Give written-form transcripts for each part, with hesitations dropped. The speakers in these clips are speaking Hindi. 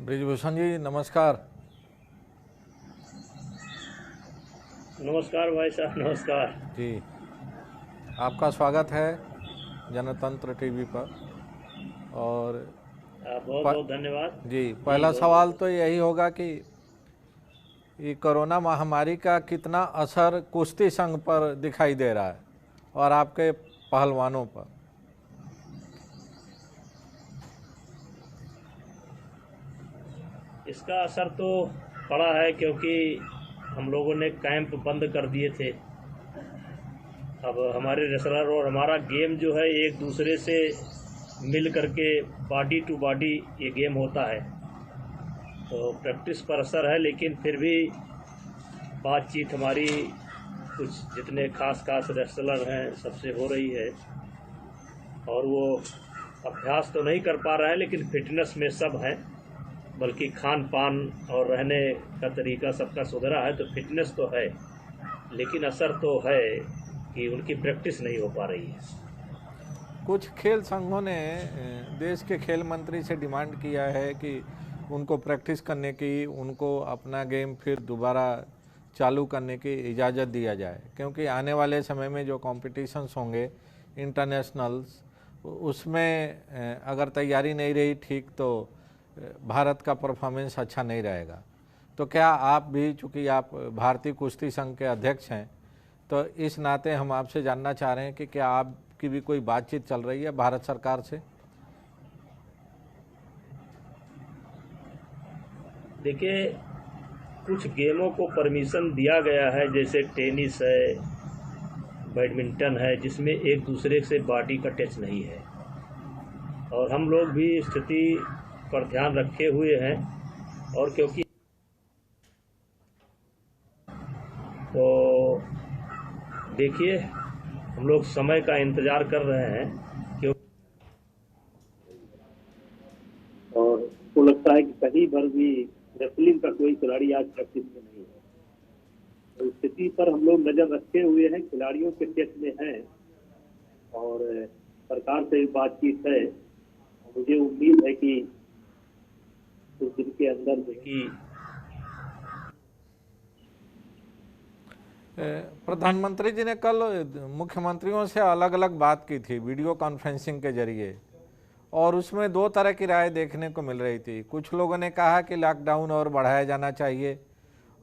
ब्रिजभूषण जी नमस्कार। नमस्कार भाई साहब, नमस्कार। जी, आपका स्वागत है जनतंत्र टीवी पर। और बहुत प, बहुत धन्यवाद। जी, जी, पहला बहुत बहुत सवाल तो धन्यवाद। यही होगा कि ये कोरोना महामारी का कितना असर कुश्ती संघ पर दिखाई दे रहा है और आपके पहलवानों पर। इसका असर तो पड़ा है, क्योंकि हम लोगों ने कैंप बंद कर दिए थे। अब हमारे रेसलर और हमारा गेम जो है एक दूसरे से मिल करके बॉडी टू बॉडी ये गेम होता है, तो प्रैक्टिस पर असर है। लेकिन फिर भी बातचीत हमारी कुछ जितने खास खास रेसलर हैं सबसे हो रही है, और वो अभ्यास तो नहीं कर पा रहे हैं, लेकिन फिटनेस में सब हैं। बल्कि खान पान और रहने का तरीका सबका सुधरा है, तो फिटनेस तो है, लेकिन असर तो है कि उनकी प्रैक्टिस नहीं हो पा रही है। कुछ खेल संघों ने देश के खेल मंत्री से डिमांड किया है कि उनको प्रैक्टिस करने की, उनको अपना गेम फिर दोबारा चालू करने की इजाज़त दिया जाए, क्योंकि आने वाले समय में जो कॉम्पिटिशन्स होंगे इंटरनेशनल्स, उसमें अगर तैयारी नहीं रही ठीक तो भारत का परफॉर्मेंस अच्छा नहीं रहेगा। तो क्या आप भी, चूँकि आप भारतीय कुश्ती संघ के अध्यक्ष हैं, तो इस नाते हम आपसे जानना चाह रहे हैं कि क्या आपकी भी कोई बातचीत चल रही है भारत सरकार से? देखिए, कुछ गेमों को परमिशन दिया गया है, जैसे टेनिस है, बैडमिंटन है, जिसमें एक दूसरे से बॉडी का टच नहीं है। और हम लोग भी स्थिति पर ध्यान रखे हुए हैं, और क्योंकि तो देखिए, हम लोग समय का इंतज़ार कर रहे हैं, क्यों। और तो लगता है कि कहीं भर भी रेसलिंग का कोई खिलाड़ी आज प्रैक्टिस में नहीं है। तो स्थिति पर हम लोग नज़र रखे हुए हैं, खिलाड़ियों के टच में हैं, और सरकार से बातचीत है। मुझे उम्मीद है कि कुछ दिन के अंदर कि प्रधानमंत्री जी ने कल मुख्यमंत्रियों से अलग अलग बात की थी वीडियो कॉन्फ्रेंसिंग के जरिए, और उसमें दो तरह की राय देखने को मिल रही थी। कुछ लोगों ने कहा कि लॉकडाउन और बढ़ाया जाना चाहिए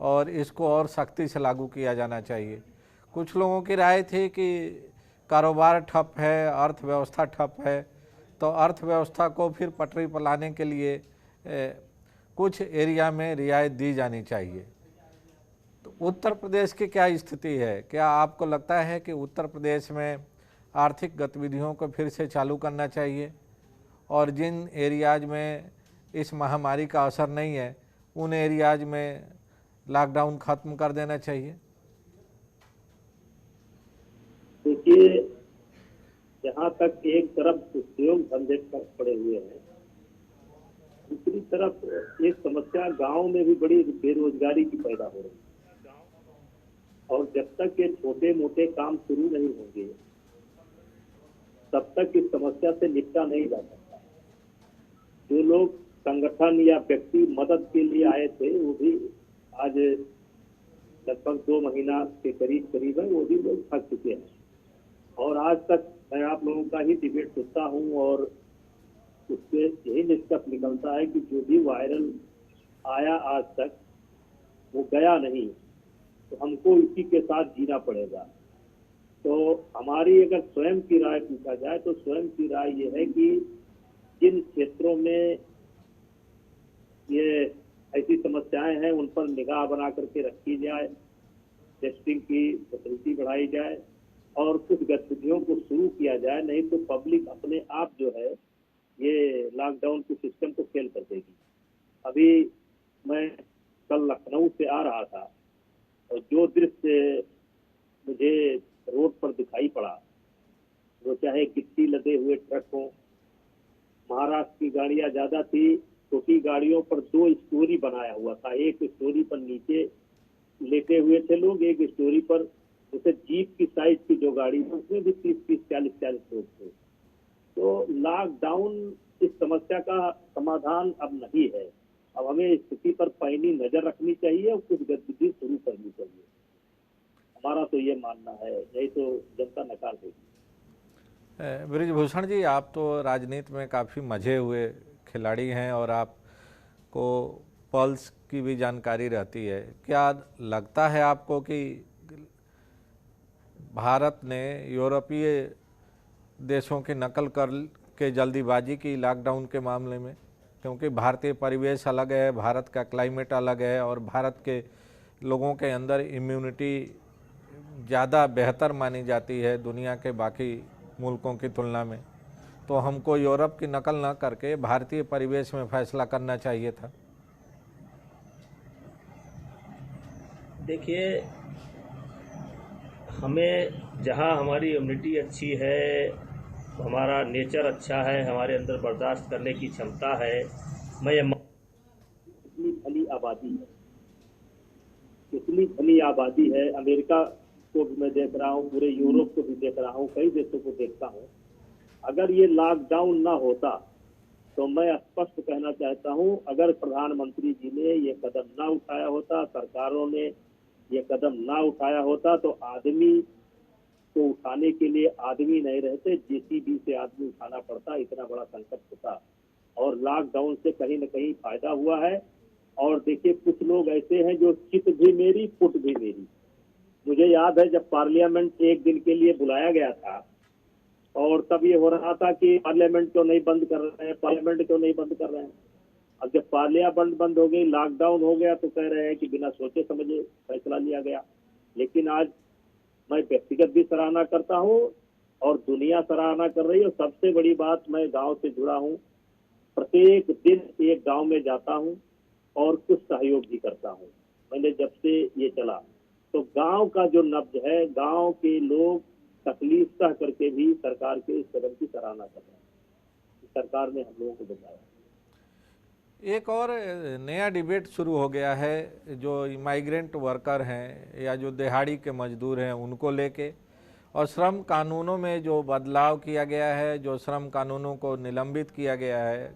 और इसको और सख्ती से लागू किया जाना चाहिए। कुछ लोगों की राय थी कि कारोबार ठप है, अर्थव्यवस्था ठप है, तो अर्थव्यवस्था को फिर पटरी पर लाने के लिए कुछ एरिया में रियायत दी जानी चाहिए। तो उत्तर प्रदेश की क्या स्थिति है? क्या आपको लगता है कि उत्तर प्रदेश में आर्थिक गतिविधियों को फिर से चालू करना चाहिए, और जिन एरियाज में इस महामारी का असर नहीं है उन एरियाज में लॉकडाउन खत्म कर देना चाहिए? देखिए, जहाँ तक एक तरफ उद्योग धंधे पर पड़े हुए हैं, दूसरी तरफ एक समस्या गांव में भी बड़ी बेरोजगारी की पैदा हो रही है। और जब तक ये छोटे मोटे काम शुरू नहीं होंगे, तब तक इस समस्या से निपटा नहीं जा सकता। जो लोग संगठन या व्यक्ति मदद के लिए आए थे, वो भी आज लगभग 2 महीना के करीब करीब है, वो भी लोग थक चुके हैं। और आज तक मैं आप लोगों का ही डिबेट सुनता हूँ, और उससे यही निष्कर्ष निकलता है कि जो भी वायरल आया आज तक वो गया नहीं, तो हमको इसी के साथ जीना पड़ेगा। तो हमारी अगर स्वयं की राय पूछा जाए, तो स्वयं की राय ये है कि जिन क्षेत्रों में ये ऐसी समस्याएं हैं उन पर निगाह बना करके रखी जाए, टेस्टिंग की फैसिलिटी बढ़ाई जाए, और कुछ गतिविधियों को शुरू किया जाए। नहीं तो पब्लिक अपने आप जो है ये लॉकडाउन के सिस्टम को फेल कर देगी। अभी मैं कल लखनऊ से आ रहा था, और जो दृश्य मुझे रोड पर दिखाई पड़ा, वो चाहे गिट्टी लदे हुए ट्रक हो, महाराष्ट्र की गाड़ियां ज्यादा थी, छोटी गाड़ियों पर 2 स्टोरी बनाया हुआ था। एक स्टोरी पर नीचे लेटे हुए थे लोग, एक स्टोरी पर जैसे जीप की साइज की जो गाड़ी है उसमें भी 30-30, 40-40 लोग थे। तो लॉकडाउन इस समस्या का समाधान अब नहीं है। अब हमें स्थिति पर पैनी नजर रखनी चाहिए और कुछ गतिविधि शुरू करनी चाहिए। हमारा तो ये मानना है, नहीं तो जनता नकार देगी। ब्रिजभूषण जी, आप तो राजनीति में काफ़ी मजे हुए खिलाड़ी हैं और आपको पल्स की भी जानकारी रहती है। क्या लगता है आपको कि भारत ने यूरोपीय देशों की नकल कर के जल्दीबाजी की लॉकडाउन के मामले में? क्योंकि भारतीय परिवेश अलग है, भारत का क्लाइमेट अलग है और भारत के लोगों के अंदर इम्यूनिटी ज़्यादा बेहतर मानी जाती है दुनिया के बाकी मुल्कों की तुलना में। तो हमको यूरोप की नकल न करके भारतीय परिवेश में फैसला करना चाहिए था। देखिए, हमें जहाँ हमारी इम्यूनिटी अच्छी है, हमारा नेचर अच्छा है, हमारे अंदर बर्दाश्त करने की क्षमता है, मैं ये इतनी घनी आबादी है, इतनी घनी आबादी है। अमेरिका को भी मैं देख रहा हूँ, पूरे यूरोप को भी देख रहा हूँ, कई देशों को देखता हूँ। अगर ये लॉकडाउन ना होता तो मैं स्पष्ट कहना चाहता हूँ, अगर प्रधानमंत्री जी ने ये कदम ना उठाया होता, सरकारों ने ये कदम ना उठाया होता, तो आदमी को उठाने के लिए आदमी नहीं रहते, जेसीबी से आदमी उठाना पड़ता, इतना बड़ा संकट होता। और लॉकडाउन से कहीं न कहीं फायदा हुआ है। और देखिए, कुछ लोग ऐसे हैं जो चित भी मेरी पुट भी मेरी। मुझे याद है जब पार्लियामेंट एक दिन के लिए बुलाया गया था और तब ये हो रहा था कि पार्लियामेंट क्यों नहीं बंद कर रहे हैं, पार्लियामेंट क्यों नहीं बंद कर रहे हैं। अब जब पार्लियामेंट बंद हो गई, लॉकडाउन हो गया, तो कह रहे हैं कि बिना सोचे समझे फैसला लिया गया। लेकिन आज मैं व्यक्तिगत भी सराहना करता हूँ और दुनिया सराहना कर रही है। सबसे बड़ी बात, मैं गांव से जुड़ा हूँ, प्रत्येक दिन एक गांव में जाता हूँ और कुछ सहयोग भी करता हूँ। मैंने जब से ये चला तो गांव का जो नब्ज है, गांव के लोग तकलीफ सह करके भी सरकार के इस कदम की सराहना कर रहे हैं। सरकार ने हम लोगों को बचाया। एक और नया डिबेट शुरू हो गया है, जो माइग्रेंट वर्कर हैं या जो दिहाड़ी के मजदूर हैं उनको लेके, और श्रम कानूनों में जो बदलाव किया गया है, जो श्रम कानूनों को निलंबित किया गया है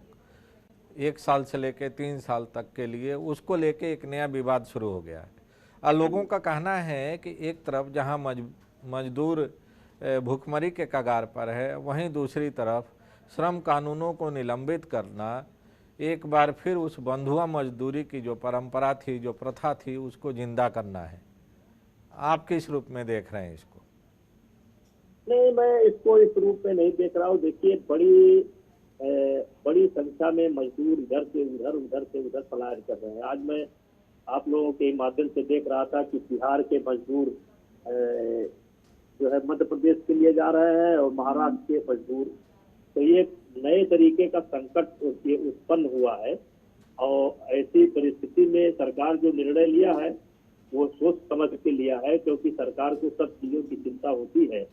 1 साल से लेके 3 साल तक के लिए, उसको लेके एक नया विवाद शुरू हो गया है। और लोगों का कहना है कि एक तरफ जहां मजदूर भूखमरी के कगार पर है, वहीं दूसरी तरफ श्रम कानूनों को निलंबित करना एक बार फिर उस बंधुआ मजदूरी की जो परंपरा थी, जो प्रथा थी, उसको जिंदा करना है। आप किस रूप में देख रहे हैं इसको? नहीं, मैं इसको इस रूप में नहीं देख रहा हूँ। देखिए, बड़ी संख्या में मजदूर इधर से उधर, उधर से उधर पलायन कर रहे हैं। आज मैं आप लोगों के माध्यम से देख रहा था कि बिहार के मजदूर जो है मध्य प्रदेश के लिए जा रहे हैं और महाराष्ट्र के मजदूर। तो ये नए तरीके का संकट उत्पन्न हुआ है और ऐसी परिस्थिति में सरकार जो निर्णय लिया है वो सोच समझ के लिया है, क्योंकि सरकार को सब चीजों की चिंता होती है।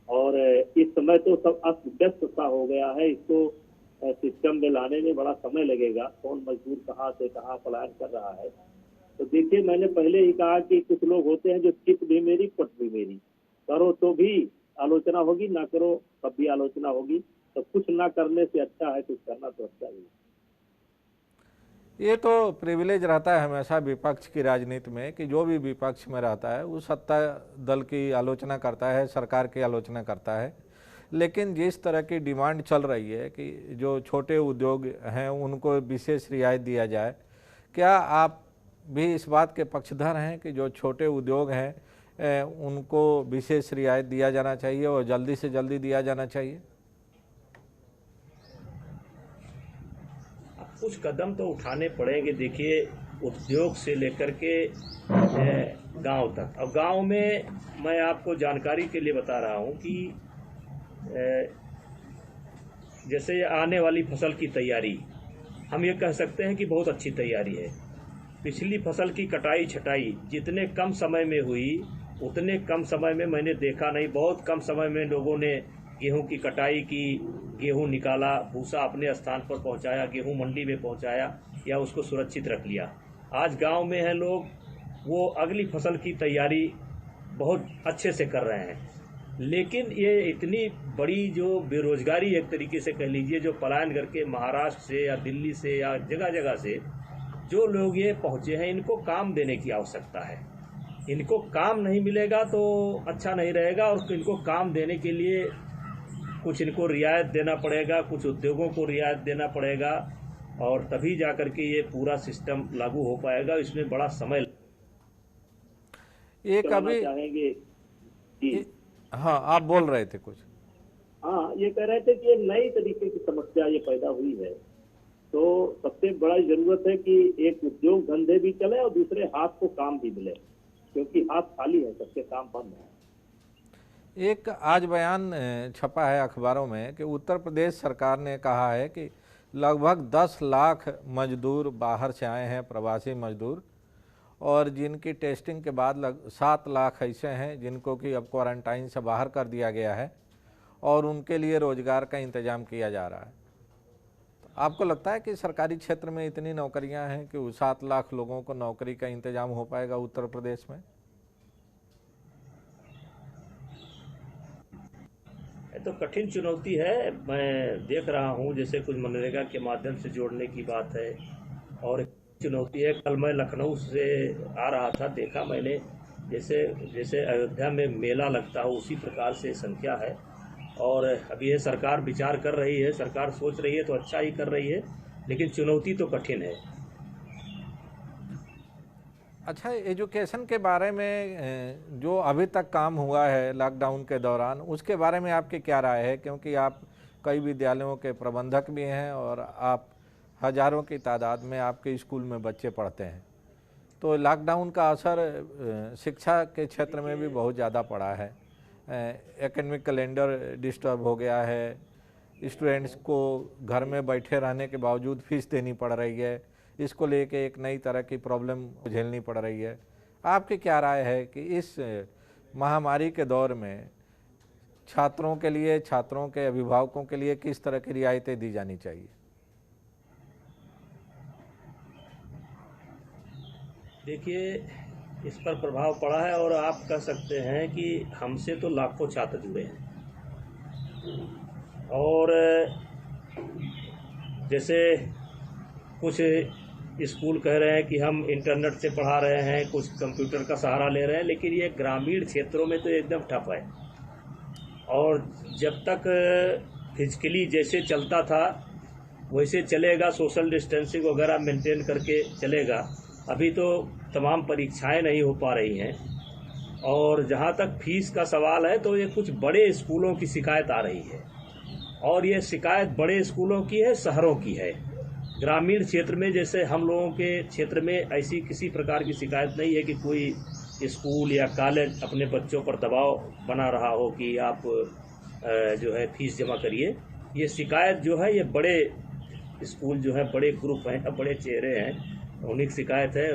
और इस समय तो सब अस्त व्यस्त सा हो गया है, इसको सिस्टम में लाने में बड़ा समय लगेगा। कौन मजदूर कहाँ से कहाँ पलायन कर रहा है। तो देखिए, मैंने पहले ही कहा कि कुछ लोग होते हैं जो चित भी मेरी पट भी मेरी, करो तो भी आलोचना होगी, ना करो तब भी आलोचना होगी। तो कुछ ना करने से अच्छा है कुछ करना तो अच्छा ही। ये तो प्रिविलेज रहता है हमेशा विपक्ष की राजनीति में कि जो भी विपक्ष में रहता है वो सत्ता दल की आलोचना करता है, सरकार की आलोचना करता है। लेकिन जिस तरह की डिमांड चल रही है कि जो छोटे उद्योग हैं उनको विशेष रियायत दिया जाए, क्या आप भी इस बात के पक्षधर हैं कि जो छोटे उद्योग हैं उनको विशेष रियायत दिया जाना चाहिए और जल्दी से जल्दी दिया जाना चाहिए? कुछ कदम तो उठाने पड़ेंगे। देखिए, उद्योग से लेकर के गांव तक। अब गांव में मैं आपको जानकारी के लिए बता रहा हूं कि जैसे आने वाली फसल की तैयारी, हम ये कह सकते हैं कि बहुत अच्छी तैयारी है। पिछली फसल की कटाई छटाई जितने कम समय में हुई, उतने कम समय में मैंने देखा नहीं। बहुत कम समय में लोगों ने गेहूं की कटाई की, गेहूं निकाला, भूसा अपने स्थान पर पहुंचाया, गेहूं मंडी में पहुंचाया या उसको सुरक्षित रख लिया। आज गांव में हैं लोग, वो अगली फसल की तैयारी बहुत अच्छे से कर रहे हैं। लेकिन ये इतनी बड़ी जो बेरोजगारी एक तरीके से कह लीजिए, जो पलायन करके महाराष्ट्र से या दिल्ली से या जगह जगह से जो लोग ये पहुँचे हैं इनको काम देने की आवश्यकता है। इनको काम नहीं मिलेगा तो अच्छा नहीं रहेगा, और इनको काम देने के लिए कुछ इनको रियायत देना पड़ेगा, कुछ उद्योगों को रियायत देना पड़ेगा, और तभी जाकर के ये पूरा सिस्टम लागू हो पाएगा। इसमें बड़ा समय एक अभी चाहेंगे जी। हाँ, आप बोल रहे थे कुछ। हाँ, ये कह रहे थे कि एक नई तरीके की समस्या ये पैदा हुई है, तो सबसे बड़ा जरूरत है कि एक उद्योग धंधे भी चले और दूसरे हाथ को काम भी मिले, क्योंकि हाथ खाली है, सबके काम बंद है। एक आज बयान छपा है अखबारों में कि उत्तर प्रदेश सरकार ने कहा है कि लगभग 10 लाख मजदूर बाहर से आए हैं, प्रवासी मजदूर, और जिनकी टेस्टिंग के बाद 7 लाख ऐसे हैं जिनको कि अब क्वारंटाइन से बाहर कर दिया गया है और उनके लिए रोजगार का इंतजाम किया जा रहा है। तो आपको लगता है कि सरकारी क्षेत्र में इतनी नौकरियां हैं कि 7 लाख लोगों को नौकरी का इंतजाम हो पाएगा उत्तर प्रदेश में? तो कठिन चुनौती है। मैं देख रहा हूँ जैसे कुछ मनरेगा के माध्यम से जोड़ने की बात है, और चुनौती है। कल मैं लखनऊ से आ रहा था, देखा मैंने जैसे अयोध्या में मेला लगता हो उसी प्रकार से संख्या है, और अभी ये सरकार विचार कर रही है, सरकार सोच रही है तो अच्छा ही कर रही है, लेकिन चुनौती तो कठिन है। अच्छा, एजुकेशन के बारे में जो अभी तक काम हुआ है लॉकडाउन के दौरान, उसके बारे में आपकी क्या राय है? क्योंकि आप कई विद्यालयों के प्रबंधक भी हैं और आप हज़ारों की तादाद में आपके स्कूल में बच्चे पढ़ते हैं, तो लॉकडाउन का असर शिक्षा के क्षेत्र में भी बहुत ज़्यादा पड़ा है। एकेडमिक कैलेंडर डिस्टर्ब हो गया है, स्टूडेंट्स को घर में बैठे रहने के बावजूद फीस देनी पड़ रही है, इसको लेके एक नई तरह की प्रॉब्लम झेलनी पड़ रही है। आपकी क्या राय है कि इस महामारी के दौर में छात्रों के लिए, छात्रों के अभिभावकों के लिए किस तरह की रियायतें दी जानी चाहिए? देखिए, इस पर प्रभाव पड़ा है, और आप कह सकते हैं कि हमसे तो लाखों छात्र जुड़े हैं, और जैसे कुछ स्कूल कह रहे हैं कि हम इंटरनेट से पढ़ा रहे हैं, कुछ कंप्यूटर का सहारा ले रहे हैं, लेकिन ये ग्रामीण क्षेत्रों में तो एकदम ठप है। और जब तक फिजिकली जैसे चलता था वैसे चलेगा, सोशल डिस्टेंसिंग वगैरह मेंटेन करके चलेगा। अभी तो तमाम परीक्षाएं नहीं हो पा रही हैं, और जहां तक फीस का सवाल है तो ये कुछ बड़े स्कूलों की शिकायत आ रही है, और ये शिकायत बड़े स्कूलों की है, शहरों की है। ग्रामीण क्षेत्र में जैसे हम लोगों के क्षेत्र में ऐसी किसी प्रकार की शिकायत नहीं है कि कोई स्कूल या कॉलेज अपने बच्चों पर दबाव बना रहा हो कि आप जो है फीस जमा करिए। ये शिकायत जो है ये बड़े स्कूल जो है, बड़े ग्रुप हैं, बड़े चेहरे हैं, उन्हीं की शिकायत है।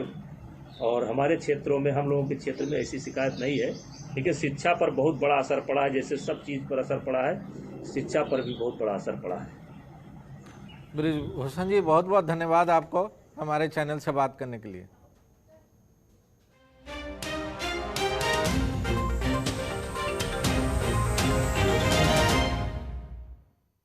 और हमारे क्षेत्रों में, हम लोगों के क्षेत्र में ऐसी शिकायत नहीं है, लेकिन शिक्षा पर बहुत बड़ा असर पड़ा है। जैसे सब चीज़ पर असर पड़ा है, शिक्षा पर भी बहुत बड़ा असर पड़ा है। ब्रिजभूषण जी, बहुत बहुत धन्यवाद आपको हमारे चैनल से बात करने के लिए।